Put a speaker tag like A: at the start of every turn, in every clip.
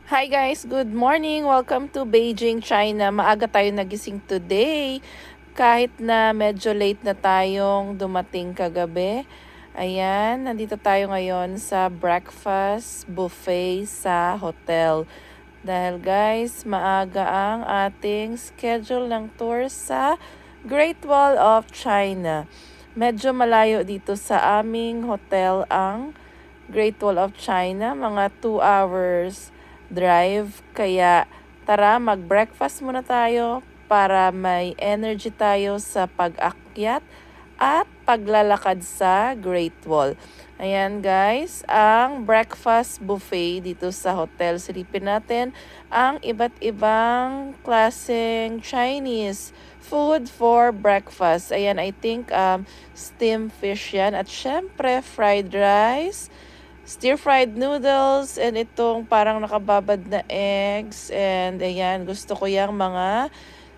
A: Hi guys, good morning. Welcome to Beijing, China. Maaga tayo nagising today. Kahit na medyo late na tayong dumating kagabi. Ayan, nandito tayo ngayon sa breakfast buffet sa hotel. Dahil guys, maaga ang ating schedule ng tour sa Great Wall of China. Medyo malayo dito sa aming hotel ang Great Wall of China, mga 2 hours drive. Kaya tara, mag-breakfast muna tayo para may energy tayo sa pag-akyat at paglalakad sa Great Wall. Ayan guys, ang breakfast buffet dito sa hotel. Silipin natin ang iba't ibang klaseng Chinese food for breakfast. Ayan, I think steamed fish yan. At syempre, fried rice, stir-fried noodles, and itong parang nakababad na eggs. And ayan, gusto ko yung mga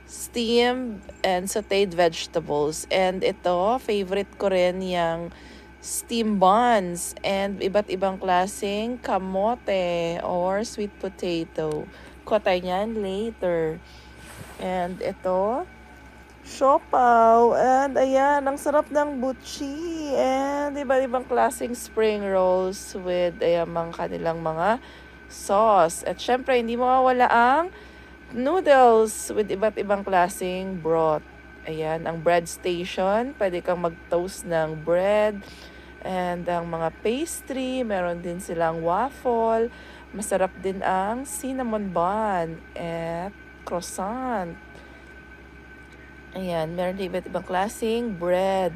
A: steamed and sauteed vegetables. And ito, favorite ko rin yung steam buns and iba't ibang klaseng kamote or sweet potato. Kuha tayo niyan later. And ito, siopaw. And ayan, ang sarap ng butchi. And iba't ibang klaseng spring rolls with ayan, kanilang mga sauce. At syempre, hindi mawawala ang noodles with iba't ibang klaseng broth. Ayan, ang bread station. Pwede kang mag-toast ng bread. And ang mga pastry, meron din silang waffle. Masarap din ang cinnamon bun at croissant. Ayan, meron din iba't ibang klaseng bread.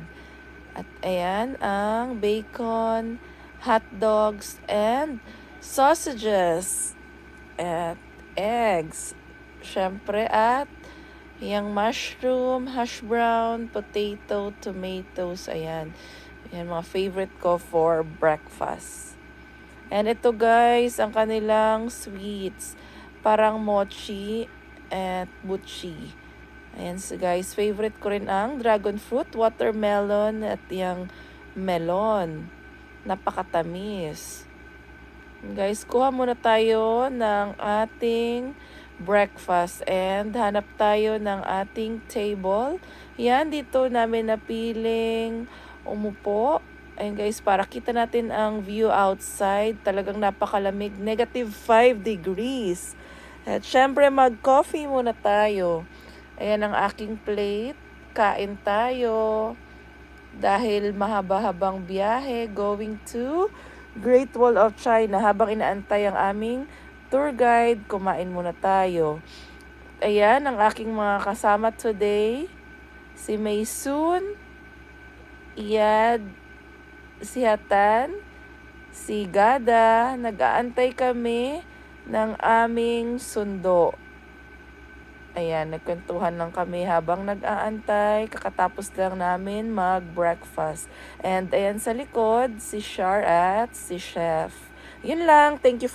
A: At ayan, ang bacon, hot dogs, and sausages. At eggs. Syempre, at yung mushroom, hash brown, potato, tomatoes. Ayan. Ayan, mga favorite ko for breakfast. And ito guys, ang kanilang sweets. Parang mochi at butchi. Ayan so guys, favorite ko rin ang dragon fruit, watermelon at yung melon. Napakatamis. Guys, kuha muna tayo ng ating breakfast and hanap tayo ng ating table. Yan, dito namin napiling umupo. Ayun guys, para kita natin ang view outside. Talagang napakalamig, -5 degrees. At syempre, mag-coffee muna tayo. Ayan ang aking plate. Kain tayo. Dahil mahaba-habang biyahe going to Great Wall of China. Habang inaantay ang aming tour guide, kumain muna tayo. Ayan ang aking mga kasama today. Si Maysoon, Iyad, si Hatan, si Gada. Nag-aantay kami ng aming sundo. Ayan, nagkwentuhan lang kami habang nag-aantay. Kakatapos lang namin mag-breakfast. And ayan sa likod, si Char at si Chef. Yun lang. Thank you for